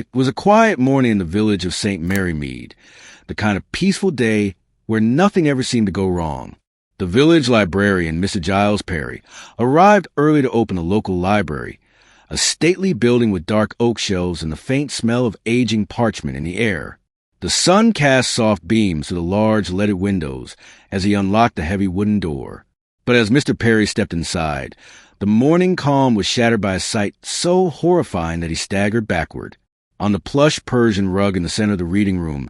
It was a quiet morning in the village of St. Mary Mead, the kind of peaceful day where nothing ever seemed to go wrong. The village librarian, Mrs. Giles Perry, arrived early to open the local library, a stately building with dark oak shelves and the faint smell of aging parchment in the air. The sun cast soft beams through the large leaded windows as he unlocked the heavy wooden door. But as Mr. Perry stepped inside, the morning calm was shattered by a sight so horrifying that he staggered backward. On the plush Persian rug in the center of the reading room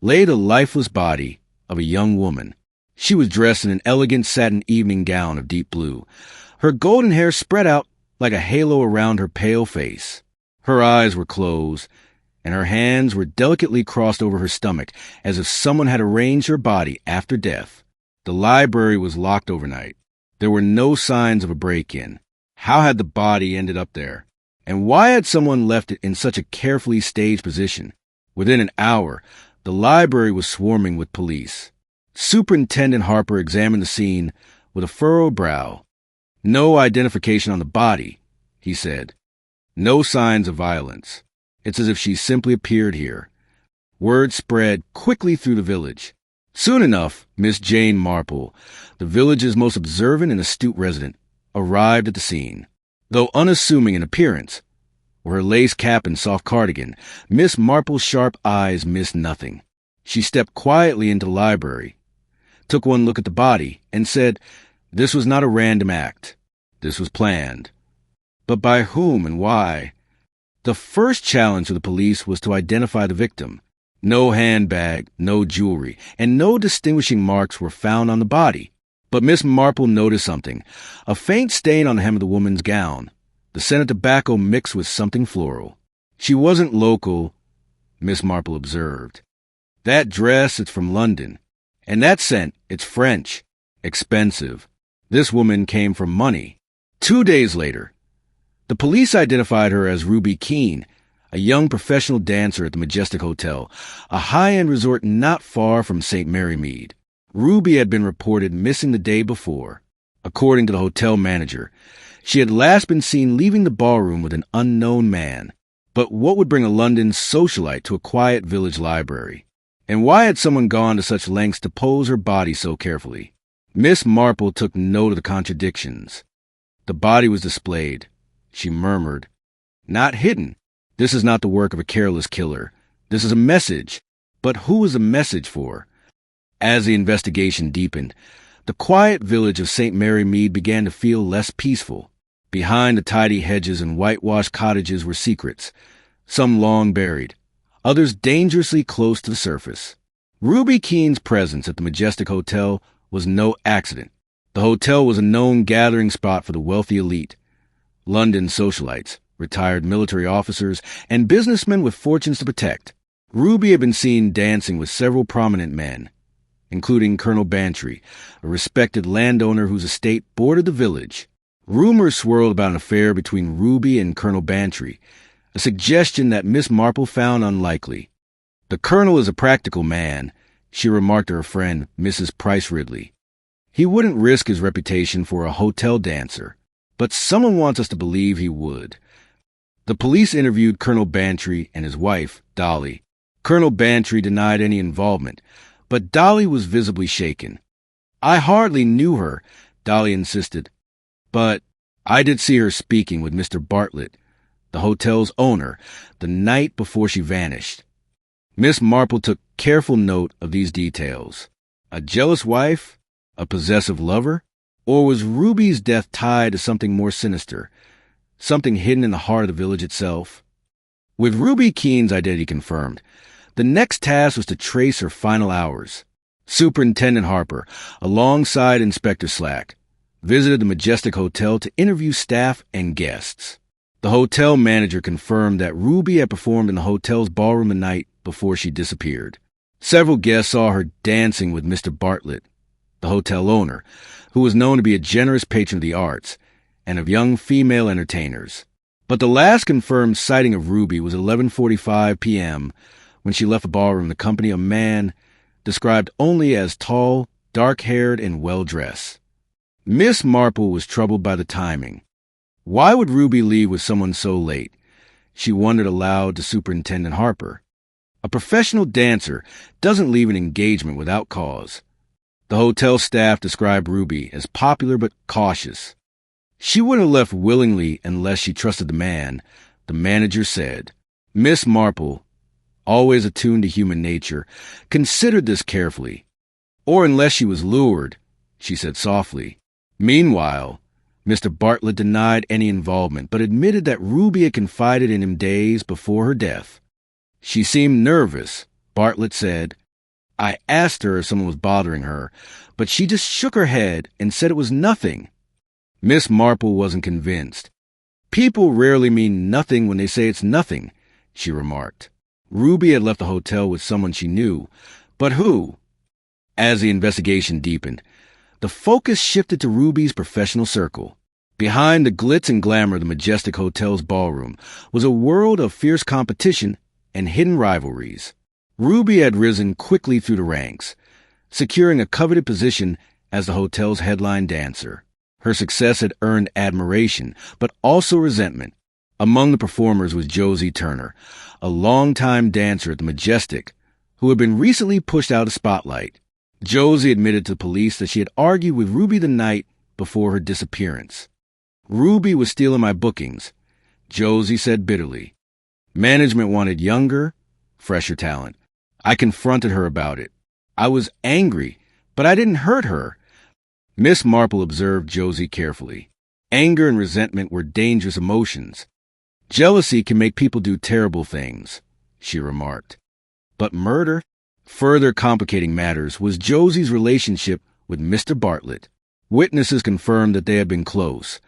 lay the lifeless body of a young woman. She was dressed in an elegant satin evening gown of deep blue, her golden hair spread out like a halo around her pale face. Her eyes were closed, and her hands were delicately crossed over her stomach, as if someone had arranged her body after death. The library was locked overnight. There were no signs of a break-in. How had the body ended up there? And why had someone left it in such a carefully staged position? Within an hour, the library was swarming with police. Superintendent Harper examined the scene with a furrowed brow. "No identification on the body," he said. "No signs of violence. It's as if she simply appeared here." Word spread quickly through the village. Soon enough, Miss Jane Marple, the village's most observant and astute resident, arrived at the scene. Though unassuming in appearance, with her lace cap and soft cardigan, Miss Marple's sharp eyes missed nothing. She stepped quietly into the library, took one look at the body, and said, this was not a random act. This was planned. But by whom and why? The first challenge for the police was to identify the victim. No handbag, no jewelry, and no distinguishing marks were found on the body. But Miss Marple noticed something, a faint stain on the hem of the woman's gown, the scent of tobacco mixed with something floral. She wasn't local, Miss Marple observed. That dress, it's from London. And that scent, it's French. Expensive. This woman came from money. 2 days later, the police identified her as Ruby Keene, a young professional dancer at the Majestic Hotel, a high-end resort not far from St. Mary Mead. Ruby had been reported missing the day before. According to the hotel manager, she had last been seen leaving the ballroom with an unknown man. But what would bring a London socialite to a quiet village library? And why had someone gone to such lengths to pose her body so carefully? Miss Marple took note of the contradictions. The body was displayed. She murmured, "Not hidden. This is not the work of a careless killer. This is a message." But who was the message for? As the investigation deepened, the quiet village of St. Mary Mead began to feel less peaceful. Behind the tidy hedges and whitewashed cottages were secrets, some long buried, others dangerously close to the surface. Ruby Keene's presence at the Majestic Hotel was no accident. The hotel was a known gathering spot for the wealthy elite, London socialites, retired military officers, and businessmen with fortunes to protect. Ruby had been seen dancing with several prominent men, including Colonel Bantry, a respected landowner whose estate bordered the village. Rumors swirled about an affair between Ruby and Colonel Bantry, a suggestion that Miss Marple found unlikely. "The Colonel is a practical man," she remarked to her friend, Mrs. Price Ridley. "He wouldn't risk his reputation for a hotel dancer, but someone wants us to believe he would." The police interviewed Colonel Bantry and his wife, Dolly. Colonel Bantry denied any involvement, but Dolly was visibly shaken. "I hardly knew her," Dolly insisted, "but I did see her speaking with Mr. Bartlett, the hotel's owner, the night before she vanished." Miss Marple took careful note of these details. A jealous wife? A possessive lover? Or was Ruby's death tied to something more sinister, something hidden in the heart of the village itself? With Ruby Keene's identity confirmed, the next task was to trace her final hours. Superintendent Harper, alongside Inspector Slack, visited the Majestic Hotel to interview staff and guests. The hotel manager confirmed that Ruby had performed in the hotel's ballroom the night before she disappeared. Several guests saw her dancing with Mr. Bartlett, the hotel owner, who was known to be a generous patron of the arts and of young female entertainers. But the last confirmed sighting of Ruby was 11:45 p.m. when she left the ballroom in the company of a man described only as tall, dark-haired, and well-dressed. Miss Marple was troubled by the timing. Why would Ruby leave with someone so late? she wondered aloud to Superintendent Harper. A professional dancer doesn't leave an engagement without cause. The hotel staff described Ruby as popular but cautious. She wouldn't have left willingly unless she trusted the man, the manager said. Miss Marple, always attuned to human nature, considered this carefully. Or unless she was lured, she said softly. Meanwhile, Mr. Bartlett denied any involvement, but admitted that Ruby had confided in him days before her death. She seemed nervous, Bartlett said. I asked her if someone was bothering her, but she just shook her head and said it was nothing. Miss Marple wasn't convinced. People rarely mean nothing when they say it's nothing, she remarked. Ruby had left the hotel with someone she knew, but who? As the investigation deepened, the focus shifted to Ruby's professional circle. Behind the glitz and glamour of the Majestic Hotel's ballroom was a world of fierce competition and hidden rivalries. Ruby had risen quickly through the ranks, securing a coveted position as the hotel's headline dancer. Her success had earned admiration, but also resentment. Among the performers was Josie Turner, a longtime dancer at the Majestic, who had been recently pushed out of spotlight. Josie admitted to police that she had argued with Ruby the night before her disappearance. Ruby was stealing my bookings, Josie said bitterly. Management wanted younger, fresher talent. I confronted her about it. I was angry, but I didn't hurt her. Miss Marple observed Josie carefully. Anger and resentment were dangerous emotions. Jealousy can make people do terrible things, she remarked. But murder? Further complicating matters was Josie's relationship with Mr. Bartlett. Witnesses confirmed that they had been close,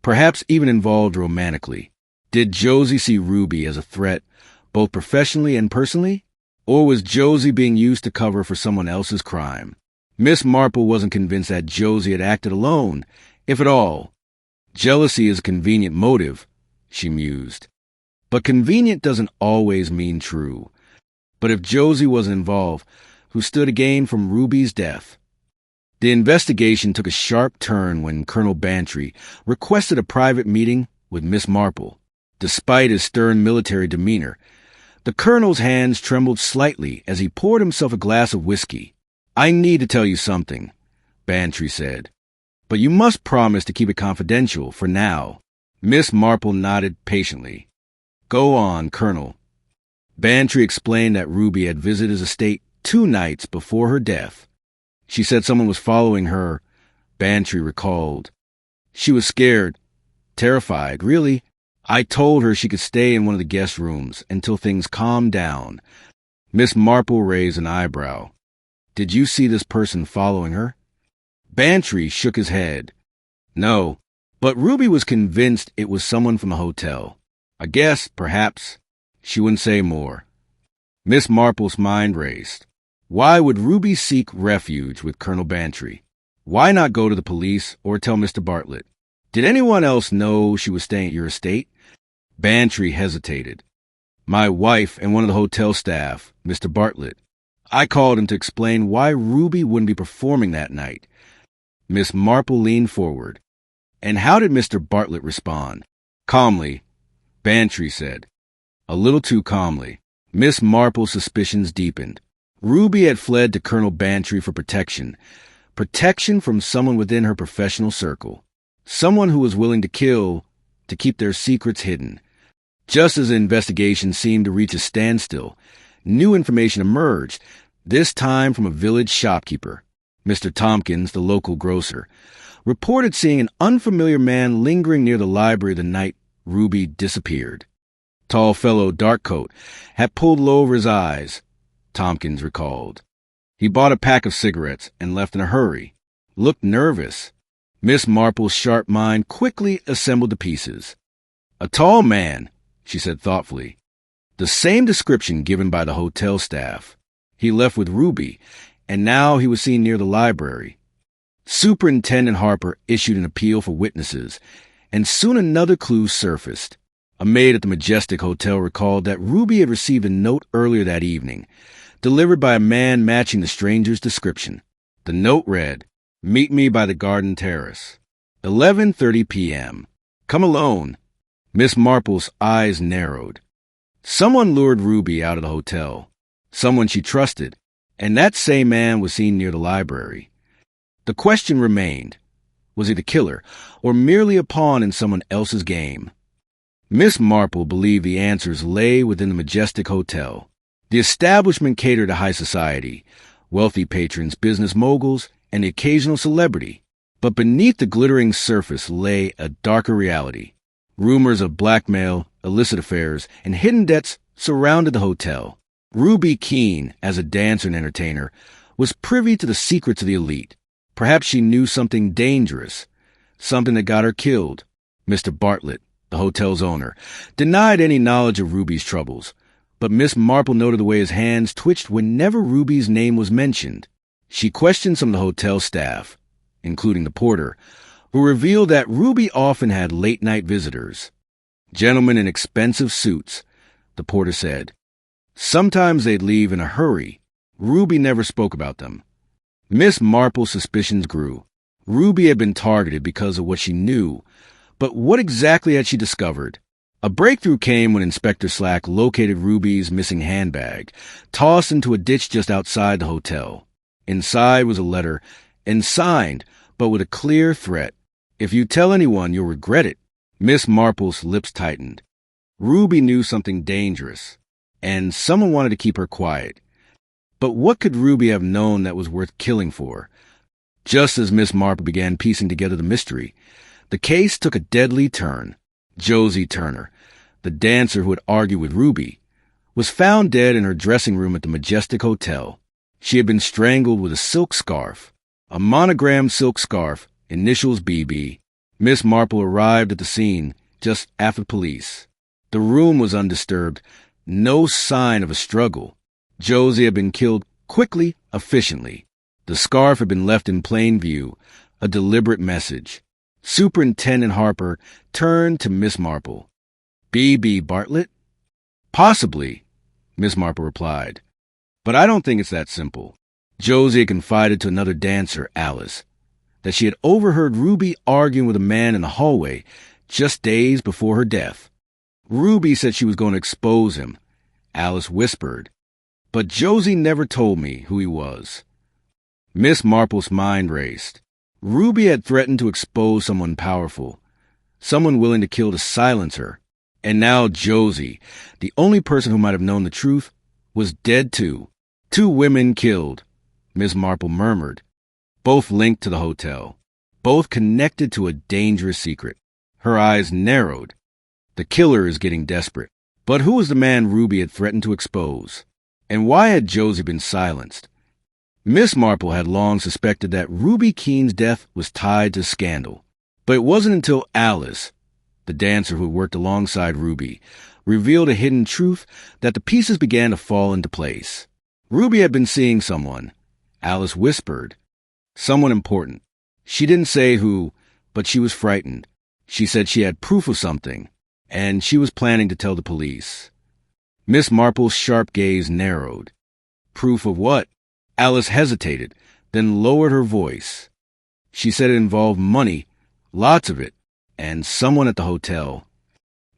perhaps even involved romantically. Did Josie see Ruby as a threat, both professionally and personally? Or was Josie being used to cover for someone else's crime? Miss Marple wasn't convinced that Josie had acted alone, if at all. Jealousy is a convenient motive, she mused. But convenient doesn't always mean true. But if Josie wasn't involved, who stood to gain from Ruby's death? The investigation took a sharp turn when Colonel Bantry requested a private meeting with Miss Marple. Despite his stern military demeanor, the colonel's hands trembled slightly as he poured himself a glass of whiskey. I need to tell you something, Bantry said. But you must promise to keep it confidential for now. Miss Marple nodded patiently. Go on, Colonel. Bantry explained that Ruby had visited his estate 2 nights before her death. She said someone was following her, Bantry recalled. She was scared, terrified, really. I told her she could stay in one of the guest rooms until things calmed down. Miss Marple raised an eyebrow. Did you see this person following her? Bantry shook his head. No, but Ruby was convinced it was someone from the hotel. I guess, perhaps. She wouldn't say more. Miss Marple's mind raced. Why would Ruby seek refuge with Colonel Bantry? Why not go to the police or tell Mr. Bartlett? Did anyone else know she was staying at your estate? Bantry hesitated. My wife and one of the hotel staff, Mr. Bartlett. I called him to explain why Ruby wouldn't be performing that night. Miss Marple leaned forward. And how did Mr. Bartlett respond? Calmly, Bantry said. A little too calmly. Miss Marple's suspicions deepened. Ruby had fled to Colonel Bantry for protection. Protection from someone within her professional circle. Someone who was willing to kill to keep their secrets hidden. Just as the investigation seemed to reach a standstill, new information emerged, this time from a village shopkeeper. Mr. Tompkins, the local grocer, reported seeing an unfamiliar man lingering near the library the night Ruby disappeared. Tall fellow, dark coat, had pulled low over his eyes, Tompkins recalled. He bought a pack of cigarettes and left in a hurry. Looked nervous. Miss Marple's sharp mind quickly assembled the pieces. A tall man, she said thoughtfully. The same description given by the hotel staff. He left with Ruby, and now he was seen near the library. Superintendent Harper issued an appeal for witnesses, and soon another clue surfaced. A maid at the Majestic Hotel recalled that Ruby had received a note earlier that evening, delivered by a man matching the stranger's description. The note read, Meet me by the garden terrace. 11:30 p.m. Come alone. Miss Marple's eyes narrowed. Someone lured Ruby out of the hotel. Someone she trusted. And that same man was seen near the library. The question remained. Was he the killer, or merely a pawn in someone else's game? Miss Marple believed the answers lay within the majestic hotel. The establishment catered to high society, wealthy patrons, business moguls, and the occasional celebrity. But beneath the glittering surface lay a darker reality. Rumors of blackmail, illicit affairs, and hidden debts surrounded the hotel. Ruby Keene, as a dancer and entertainer, was privy to the secrets of the elite. Perhaps she knew something dangerous, something that got her killed. Mr. Bartlett, the hotel's owner, denied any knowledge of Ruby's troubles, but Miss Marple noted the way his hands twitched whenever Ruby's name was mentioned. She questioned some of the hotel staff, including the porter, who revealed that Ruby often had late-night visitors. Gentlemen in expensive suits, the porter said. Sometimes they'd leave in a hurry. Ruby never spoke about them. Miss Marple's suspicions grew. Ruby had been targeted because of what she knew, but what exactly had she discovered? A breakthrough came when Inspector Slack located Ruby's missing handbag, tossed into a ditch just outside the hotel. Inside was a letter, and signed, but with a clear threat. If you tell anyone, you'll regret it. Miss Marple's lips tightened. Ruby knew something dangerous, and someone wanted to keep her quiet. But what could Ruby have known that was worth killing for? Just as Miss Marple began piecing together the mystery, the case took a deadly turn. Josie Turner, the dancer who had argued with Ruby, was found dead in her dressing room at the Majestic Hotel. She had been strangled with a silk scarf, a monogrammed silk scarf, initials BB. Miss Marple arrived at the scene just after police. The room was undisturbed, no sign of a struggle. Josie had been killed quickly, efficiently. The scarf had been left in plain view, a deliberate message. Superintendent Harper turned to Miss Marple. B.B. Bartlett? Possibly, Miss Marple replied. But I don't think it's that simple. Josie had confided to another dancer, Alice, that she had overheard Ruby arguing with a man in the hallway just days before her death. Ruby said she was going to expose him. Alice whispered. But Josie never told me who he was. Miss Marple's mind raced. Ruby had threatened to expose someone powerful, someone willing to kill to silence her. And now Josie, the only person who might have known the truth, was dead too. 2 women killed, Miss Marple murmured, both linked to the hotel, both connected to a dangerous secret. Her eyes narrowed. The killer is getting desperate. But who was the man Ruby had threatened to expose? And why had Josie been silenced? Miss Marple had long suspected that Ruby Keene's death was tied to scandal. But it wasn't until Alice, the dancer who had worked alongside Ruby, revealed a hidden truth that the pieces began to fall into place. Ruby had been seeing someone, Alice whispered. Someone important. She didn't say who, but she was frightened. She said she had proof of something, and she was planning to tell the police. Miss Marple's sharp gaze narrowed. Proof of what? Alice hesitated, then lowered her voice. She said it involved money, lots of it, and someone at the hotel.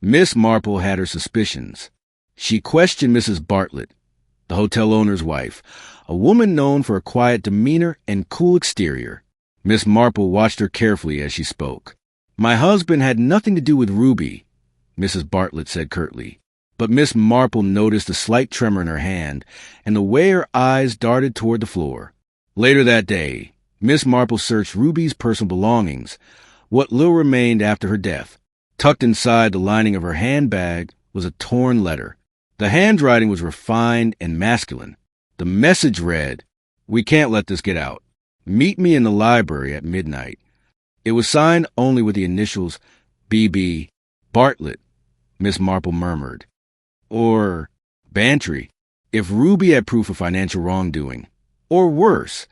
Miss Marple had her suspicions. She questioned Mrs. Bartlett, the hotel owner's wife, a woman known for a quiet demeanor and cool exterior. Miss Marple watched her carefully as she spoke. My husband had nothing to do with Ruby, Mrs. Bartlett said curtly. But Miss Marple noticed a slight tremor in her hand and the way her eyes darted toward the floor. Later that day, Miss Marple searched Ruby's personal belongings, what little remained after her death. Tucked inside the lining of her handbag was a torn letter. The handwriting was refined and masculine. The message read, "We can't let this get out. Meet me in the library at midnight." It was signed only with the initials B.B. Bartlett, Miss Marple murmured. Or Bantry, if Ruby had proof of financial wrongdoing. Or worse,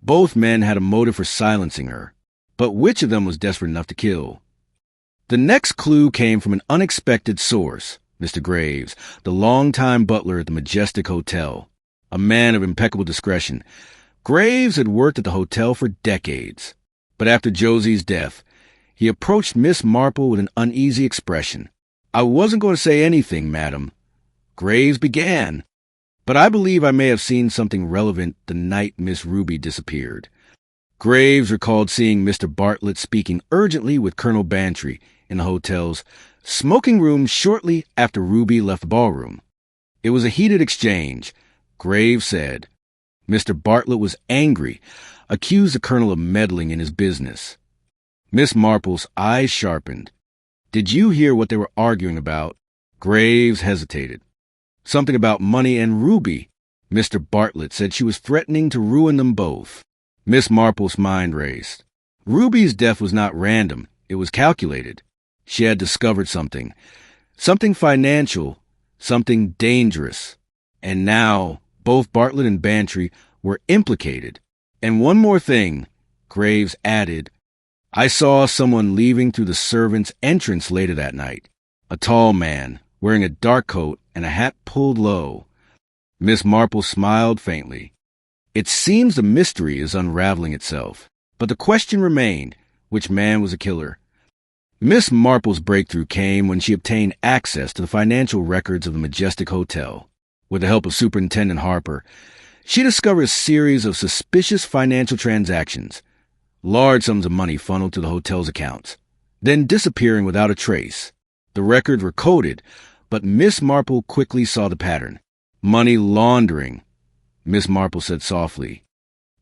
both men had a motive for silencing her. But which of them was desperate enough to kill? The next clue came from an unexpected source, Mr. Graves, the longtime butler at the Majestic Hotel. A man of impeccable discretion, Graves had worked at the hotel for decades. But after Josie's death, he approached Miss Marple with an uneasy expression. I wasn't going to say anything, madam. Graves began. But I believe I may have seen something relevant the night Miss Ruby disappeared. Graves recalled seeing Mr. Bartlett speaking urgently with Colonel Bantry in the hotel's smoking room shortly after Ruby left the ballroom. It was a heated exchange, Graves said. Mr. Bartlett was angry, accused the colonel of meddling in his business. Miss Marple's eyes sharpened. Did you hear what they were arguing about? Graves hesitated. Something about money and Ruby. Mr. Bartlett said she was threatening to ruin them both. Miss Marple's mind raced. Ruby's death was not random. It was calculated. She had discovered something. Something financial. Something dangerous. And now, both Bartlett and Bantry were implicated. And one more thing, Graves added. I saw someone leaving through the servants' entrance later that night. A tall man, wearing a dark coat and a hat pulled low. Miss Marple smiled faintly. It seems the mystery is unraveling itself, but the question remained, which man was the killer? Miss Marple's breakthrough came when she obtained access to the financial records of the Majestic Hotel. With the help of Superintendent Harper, she discovered a series of suspicious financial transactions, large sums of money funneled to the hotel's accounts, then disappearing without a trace. The records were coded, but Miss Marple quickly saw the pattern. Money laundering, Miss Marple said softly.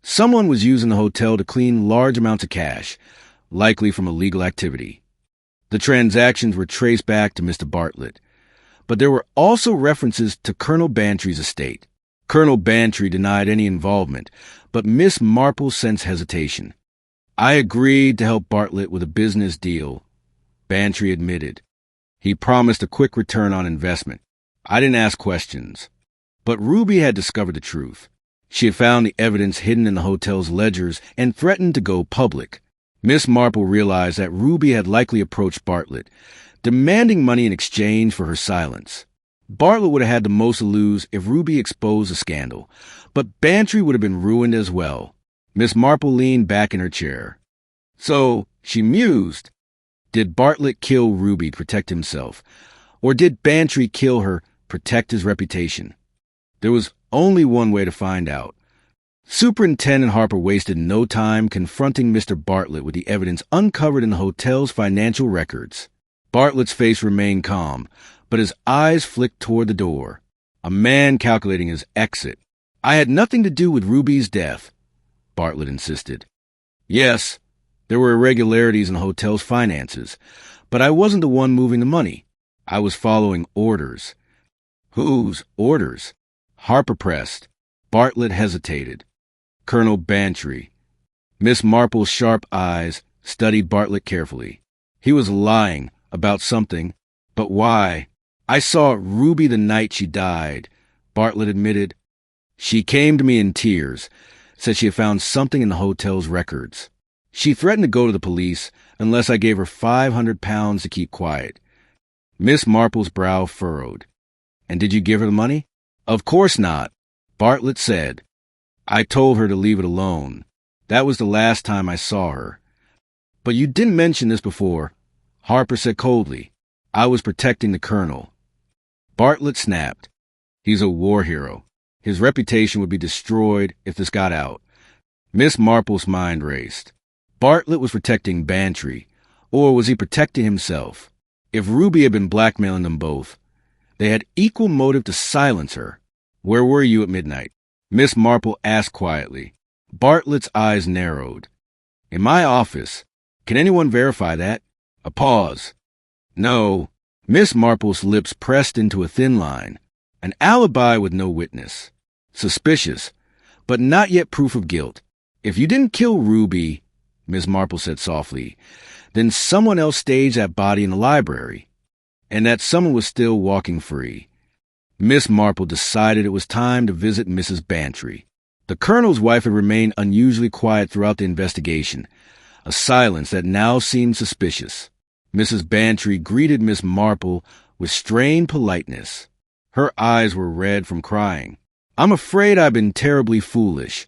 Someone was using the hotel to clean large amounts of cash, likely from illegal activity. The transactions were traced back to Mr. Bartlett, but there were also references to Colonel Bantry's estate. Colonel Bantry denied any involvement, but Miss Marple sensed hesitation. I agreed to help Bartlett with a business deal, Bantry admitted. He promised a quick return on investment. I didn't ask questions. But Ruby had discovered the truth. She had found the evidence hidden in the hotel's ledgers and threatened to go public. Miss Marple realized that Ruby had likely approached Bartlett, demanding money in exchange for her silence. Bartlett would have had the most to lose if Ruby exposed the scandal, but Bantry would have been ruined as well. Miss Marple leaned back in her chair. So, she mused, did Bartlett kill Ruby to protect himself, or did Bantry kill her, protect his reputation? There was only one way to find out. Superintendent Harper wasted no time confronting Mr. Bartlett with the evidence uncovered in the hotel's financial records. Bartlett's face remained calm, but his eyes flicked toward the door. A man calculating his exit. I had nothing to do with Ruby's death, Bartlett insisted. Yes, there were irregularities in the hotel's finances, but I wasn't the one moving the money. I was following orders. Whose orders? Harper pressed. Bartlett hesitated. Colonel Bantry. Miss Marple's sharp eyes studied Bartlett carefully. He was lying about something, but why? I saw Ruby the night she died, Bartlett admitted. She came to me in tears, said she had found something in the hotel's records. She threatened to go to the police unless I gave her £500 to keep quiet. Miss Marple's brow furrowed. And did you give her the money? Of course not, Bartlett said. I told her to leave it alone. That was the last time I saw her. But you didn't mention this before, Harper said coldly. I was protecting the colonel. Bartlett snapped. He's a war hero. His reputation would be destroyed if this got out. Miss Marple's mind raced. Bartlett was protecting Bantry, or was he protecting himself? If Ruby had been blackmailing them both, they had equal motive to silence her. Where were you at midnight? Miss Marple asked quietly. Bartlett's eyes narrowed. In my office. Can anyone verify that? A pause. No. Miss Marple's lips pressed into a thin line. An alibi with no witness. Suspicious, but not yet proof of guilt. If you didn't kill Ruby, Miss Marple said softly, then someone else staged that body in the library. And that someone was still walking free. Miss Marple decided it was time to visit Mrs. Bantry. The colonel's wife had remained unusually quiet throughout the investigation, a silence that now seemed suspicious. Mrs. Bantry greeted Miss Marple with strained politeness. Her eyes were red from crying. I'm afraid I've been terribly foolish,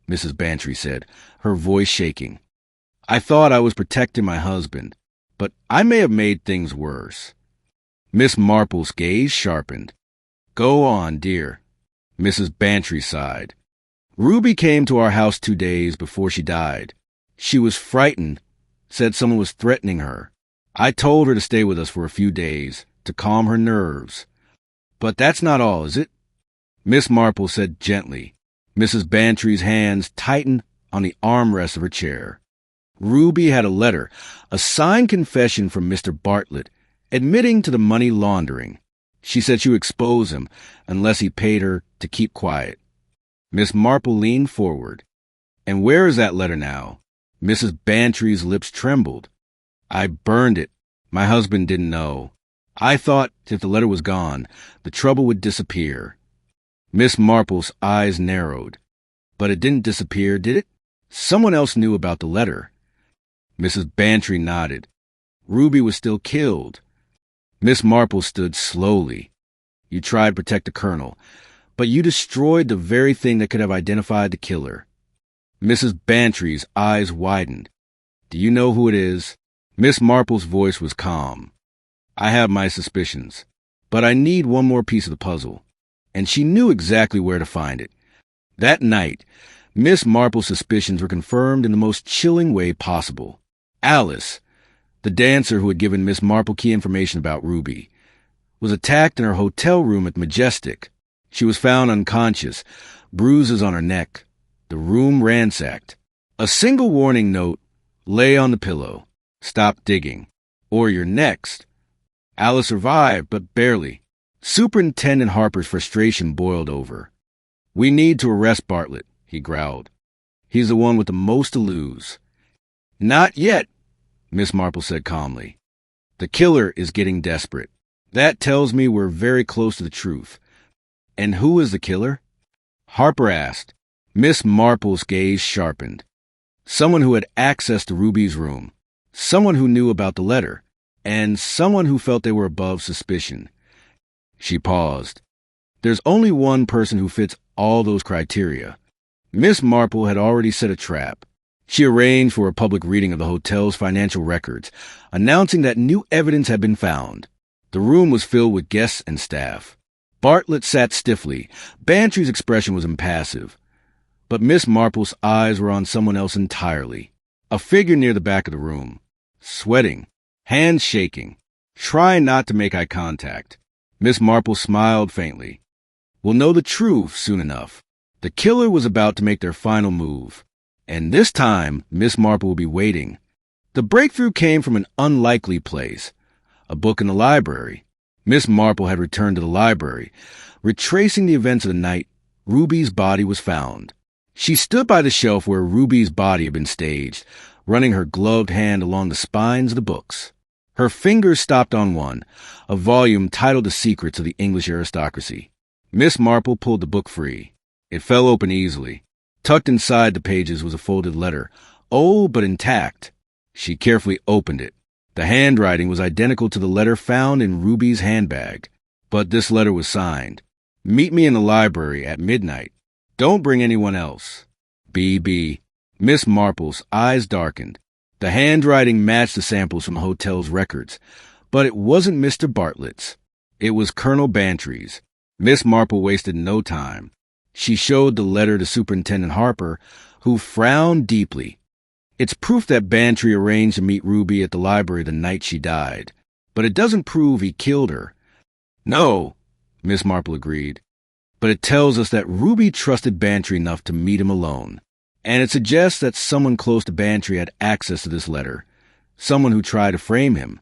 Mrs. Bantry said, her voice shaking. I thought I was protecting my husband, but I may have made things worse. Miss Marple's gaze sharpened. "Go on, dear." Mrs. Bantry sighed. "Ruby came to our house 2 days before she died. She was frightened, said someone was threatening her. I told her to stay with us for a few days, to calm her nerves. But that's not all, is it?" Miss Marple said gently. Mrs. Bantry's hands tightened on the armrest of her chair. "Ruby had a letter, a signed confession from Mr. Bartlett, admitting to the money laundering. She said she would expose him unless he paid her to keep quiet." Miss Marple leaned forward. "And where is that letter now?" Mrs. Bantry's lips trembled. "I burned it. My husband didn't know. I thought if the letter was gone, the trouble would disappear." Miss Marple's eyes narrowed. "But it didn't disappear, did it? Someone else knew about the letter." Mrs. Bantry nodded. "Ruby was still killed." Miss Marple stood slowly. "You tried to protect the colonel, but you destroyed the very thing that could have identified the killer." Mrs. Bantry's eyes widened. "Do you know who it is?" Miss Marple's voice was calm. "I have my suspicions, but I need one more piece of the puzzle." And she knew exactly where to find it. That night, Miss Marple's suspicions were confirmed in the most chilling way possible. Alice, the dancer who had given Miss Marple key information about Ruby, was attacked in her hotel room at the Majestic. She was found unconscious, bruises on her neck, the room ransacked. A single warning note lay on the pillow: "Stop digging, or you're next." Alice survived, but barely. Superintendent Harper's frustration boiled over. "We need to arrest Bartlett," he growled. "He's the one with the most to lose." "Not yet," Miss Marple said calmly. "The killer is getting desperate. That tells me we're very close to the truth." "And who is the killer?" Harper asked. Miss Marple's gaze sharpened. "Someone who had access to Ruby's room, someone who knew about the letter, and someone who felt they were above suspicion." She paused. "There's only one person who fits all those criteria." Miss Marple had already set a trap. She arranged for a public reading of the hotel's financial records, announcing that new evidence had been found. The room was filled with guests and staff. Bartlett sat stiffly. Bantry's expression was impassive. But Miss Marple's eyes were on someone else entirely. A figure near the back of the room, sweating, hands shaking, trying not to make eye contact. Miss Marple smiled faintly. "We'll know the truth soon enough." The killer was about to make their final move. And this time, Miss Marple will be waiting. The breakthrough came from an unlikely place: a book in the library. Miss Marple had returned to the library. Retracing the events of the night, Ruby's body was found. She stood by the shelf where Ruby's body had been staged, running her gloved hand along the spines of the books. Her fingers stopped on one, a volume titled The Secrets of the English Aristocracy. Miss Marple pulled the book free. It fell open easily. Tucked inside the pages was a folded letter, old but intact. She carefully opened it. The handwriting was identical to the letter found in Ruby's handbag. But this letter was signed: "Meet me in the library at midnight. Don't bring anyone else. B.B." Miss Marple's eyes darkened. The handwriting matched the samples from the hotel's records, but it wasn't Mr. Bartlett's. It was Colonel Bantry's. Miss Marple wasted no time. She showed the letter to Superintendent Harper, who frowned deeply. "It's proof that Bantry arranged to meet Ruby at the library the night she died, but it doesn't prove he killed her." "No," Miss Marple agreed. "But it tells us that Ruby trusted Bantry enough to meet him alone. And it suggests that someone close to Bantry had access to this letter, someone who tried to frame him."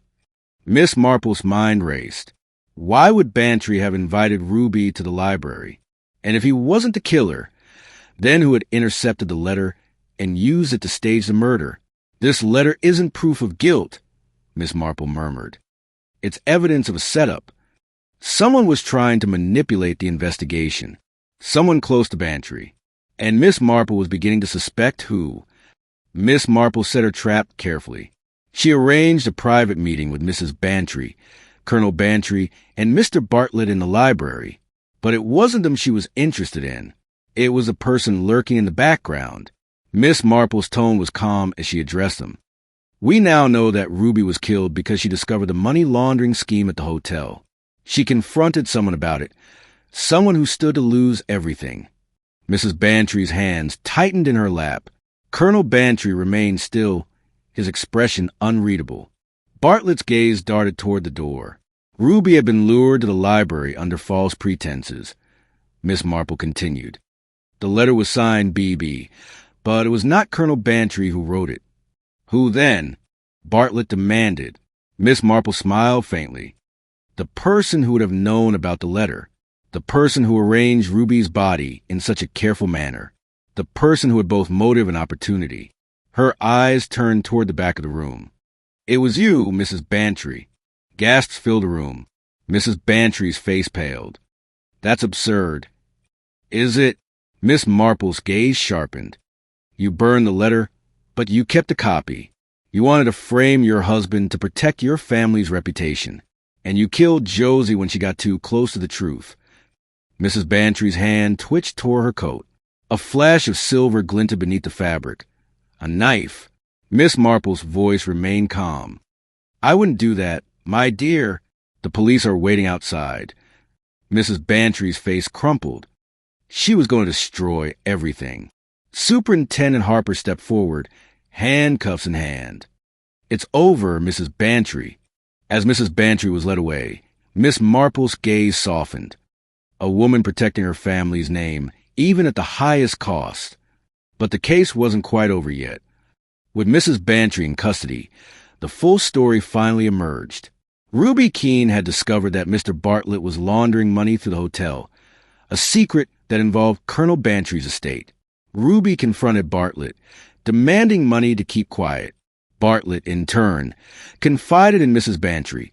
Miss Marple's mind raced. Why would Bantry have invited Ruby to the library? And if he wasn't the killer, then who had intercepted the letter and used it to stage the murder? "This letter isn't proof of guilt," Miss Marple murmured. "It's evidence of a setup. Someone was trying to manipulate the investigation. Someone close to Bantry. And Miss Marple was beginning to suspect who. Miss Marple set her trap carefully. She arranged a private meeting with Mrs. Bantry, Colonel Bantry, and Mr. Bartlett in the library. But it wasn't them she was interested in. It was a person lurking in the background. Miss Marple's tone was calm as she addressed them. We now know that Ruby was killed because she discovered the money laundering scheme at the hotel. She confronted someone about it, someone who stood to lose everything. Mrs. Bantry's hands tightened in her lap. Colonel Bantry remained still, his expression unreadable. Bartlett's gaze darted toward the door. Ruby had been lured to the library under false pretenses. Miss Marple continued. The letter was signed B.B., but it was not Colonel Bantry who wrote it. Who then? Bartlett demanded. Miss Marple smiled faintly. The person who would have known about the letter. The person who arranged Ruby's body in such a careful manner. The person who had both motive and opportunity. Her eyes turned toward the back of the room. It was you, Mrs. Bantry. Gasps filled the room. Mrs. Bantry's face paled. That's absurd. Is it? Miss Marple's gaze sharpened. You burned the letter, but you kept a copy. You wanted to frame your husband to protect your family's reputation. And you killed Josie when she got too close to the truth. Mrs. Bantry's hand twitched toward her coat. A flash of silver glinted beneath the fabric. A knife. Miss Marple's voice remained calm. I wouldn't do that. My dear, the police are waiting outside. Mrs. Bantry's face crumpled. She was going to destroy everything. Superintendent Harper stepped forward, handcuffs in hand. It's over, Mrs. Bantry. As Mrs. Bantry was led away, Miss Marple's gaze softened. A woman protecting her family's name, even at the highest cost. But the case wasn't quite over yet. With Mrs. Bantry in custody, the full story finally emerged. Ruby Keene had discovered that Mr. Bartlett was laundering money through the hotel, a secret that involved Colonel Bantry's estate. Ruby confronted Bartlett, demanding money to keep quiet. Bartlett, in turn, confided in Mrs. Bantry,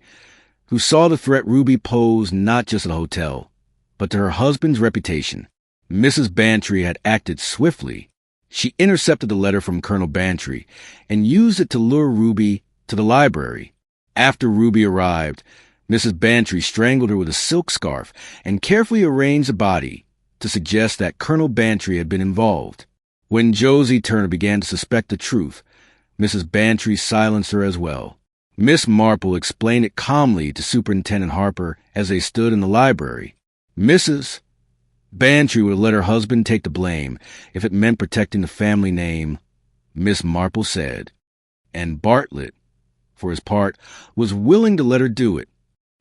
who saw the threat Ruby posed not just at the hotel, but to her husband's reputation. Mrs. Bantry had acted swiftly. She intercepted the letter from Colonel Bantry and used it to lure Ruby to the library. After Ruby arrived, Mrs. Bantry strangled her with a silk scarf and carefully arranged the body to suggest that Colonel Bantry had been involved. When Josie Turner began to suspect the truth, Mrs. Bantry silenced her as well. Miss Marple explained it calmly to Superintendent Harper as they stood in the library. Mrs. Bantry would let her husband take the blame if it meant protecting the family name, Miss Marple said. And Bartlett, for his part, was willing to let her do it.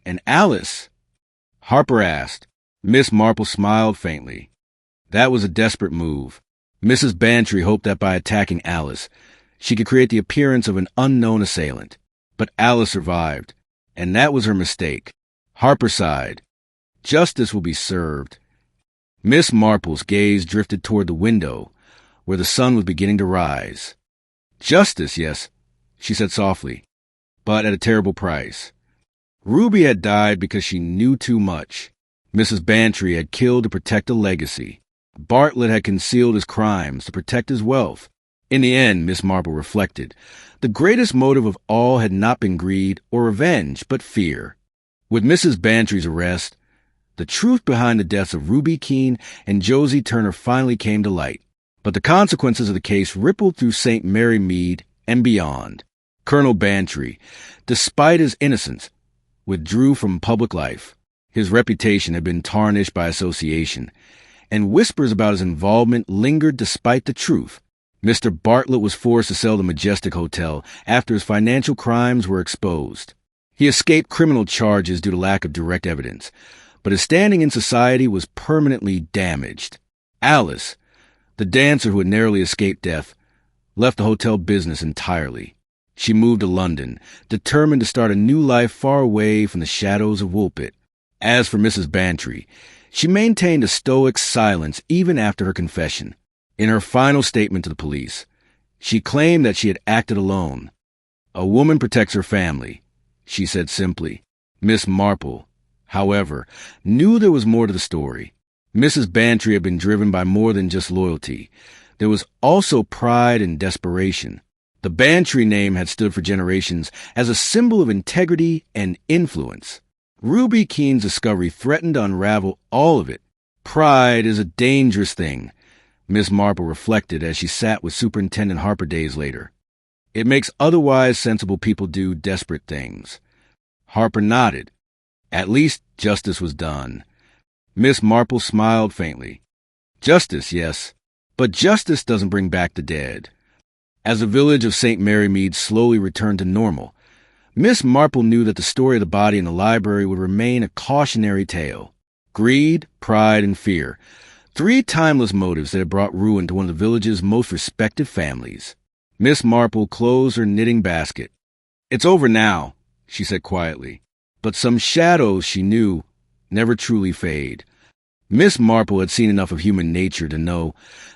And Alice? Harper asked. Miss Marple smiled faintly. That was a desperate move. Mrs. Bantry hoped that by attacking Alice, she could create the appearance of an unknown assailant. But Alice survived, and that was her mistake. Harper sighed. Justice will be served. Miss Marple's gaze drifted toward the window, where the sun was beginning to rise. Justice, yes, she said softly, but at a terrible price. Ruby had died because she knew too much. Mrs. Bantry had killed to protect a legacy. Bartlett had concealed his crimes to protect his wealth. In the end, Miss Marple reflected, the greatest motive of all had not been greed or revenge, but fear. With Mrs. Bantry's arrest, the truth behind the deaths of Ruby Keene and Josie Turner finally came to light. But the consequences of the case rippled through St. Mary Mead and beyond. Colonel Bantry, despite his innocence, withdrew from public life. His reputation had been tarnished by association, and whispers about his involvement lingered despite the truth. Mr. Bartlett was forced to sell the Majestic Hotel after his financial crimes were exposed. He escaped criminal charges due to lack of direct evidence, but his standing in society was permanently damaged. Alice, the dancer who had narrowly escaped death, left the hotel business entirely. She moved to London, determined to start a new life far away from the shadows of Woolpit. As for Mrs. Bantry, she maintained a stoic silence even after her confession. In her final statement to the police, she claimed that she had acted alone. A woman protects her family, she said simply. Miss Marple, however, knew there was more to the story. Mrs. Bantry had been driven by more than just loyalty. There was also pride and desperation. The Bantry name had stood for generations as a symbol of integrity and influence. Ruby Keene's discovery threatened to unravel all of it. Pride is a dangerous thing, Miss Marple reflected as she sat with Superintendent Harper days later. It makes otherwise sensible people do desperate things. Harper nodded. At least justice was done. Miss Marple smiled faintly. Justice, yes, but justice doesn't bring back the dead. As the village of St. Mary Mead slowly returned to normal, Miss Marple knew that the story of the body in the library would remain a cautionary tale. Greed, pride, and fear, three timeless motives that had brought ruin to one of the village's most respected families. Miss Marple closed her knitting basket. It's over now, she said quietly, but some shadows, she knew, never truly fade. Miss Marple had seen enough of human nature to know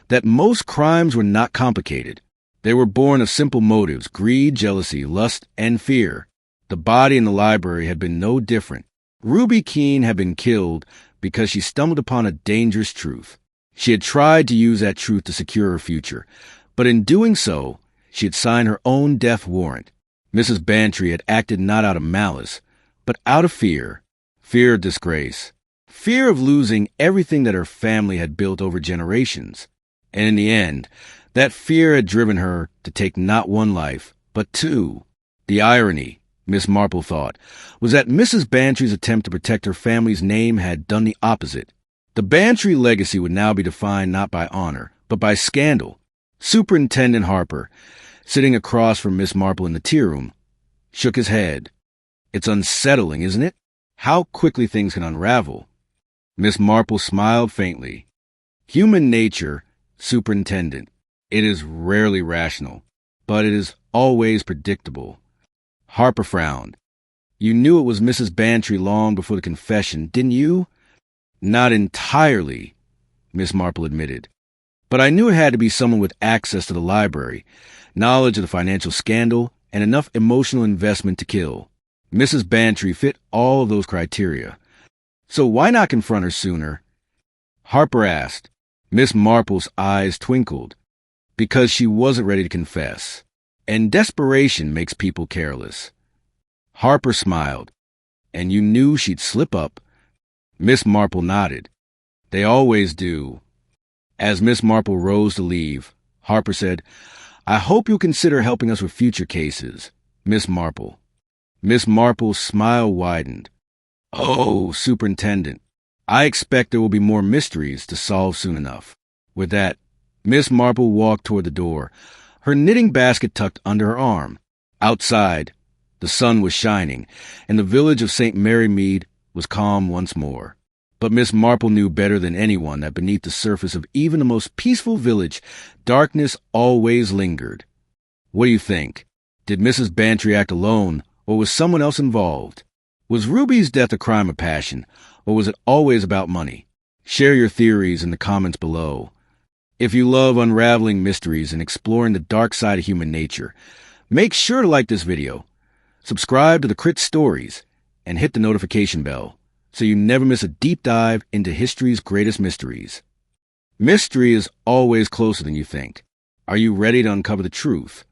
that most crimes were not complicated. They were born of simple motives: greed, jealousy, lust, and fear. The body in the library had been no different. Ruby Keene had been killed because she stumbled upon a dangerous truth. She had tried to use that truth to secure her future, but in doing so, she had signed her own death warrant. Mrs. Bantry had acted not out of malice, but out of fear. Fear of disgrace. Fear of losing everything that her family had built over generations. And in the end, that fear had driven her to take not one life, but two. The irony, Miss Marple thought, was that Mrs. Bantry's attempt to protect her family's name had done the opposite. The Bantry legacy would now be defined not by honor, but by scandal. Superintendent Harper, sitting across from Miss Marple in the tea room, shook his head. It's unsettling, isn't it? How quickly things can unravel. Miss Marple smiled faintly. Human nature, Superintendent, it is rarely rational, but it is always predictable. Harper frowned. You knew it was Mrs. Bantry long before the confession, didn't you? Not entirely, Miss Marple admitted. But I knew it had to be someone with access to the library, knowledge of the financial scandal, and enough emotional investment to kill. Mrs. Bantry fit all of those criteria. So why not confront her sooner? Harper asked. Miss Marple's eyes twinkled. Because she wasn't ready to confess. And desperation makes people careless. Harper smiled. And you knew she'd slip up. Miss Marple nodded. They always do. As Miss Marple rose to leave, Harper said, I hope you'll consider helping us with future cases, Miss Marple. Miss Marple's smile widened. Oh, Superintendent, I expect there will be more mysteries to solve soon enough. With that, Miss Marple walked toward the door, her knitting basket tucked under her arm. Outside, the sun was shining, and the village of St. Mary Mead was calm once more. But Miss Marple knew better than anyone that beneath the surface of even the most peaceful village, darkness always lingered. What do you think? Did Mrs. Bantry act alone, or was someone else involved? Was Ruby's death a crime of passion, or was it always about money? Share your theories in the comments below. If you love unraveling mysteries and exploring the dark side of human nature, make sure to like this video, subscribe to the Crit Stories, and hit the notification bell so you never miss a deep dive into history's greatest mysteries. Mystery is always closer than you think. Are you ready to uncover the truth?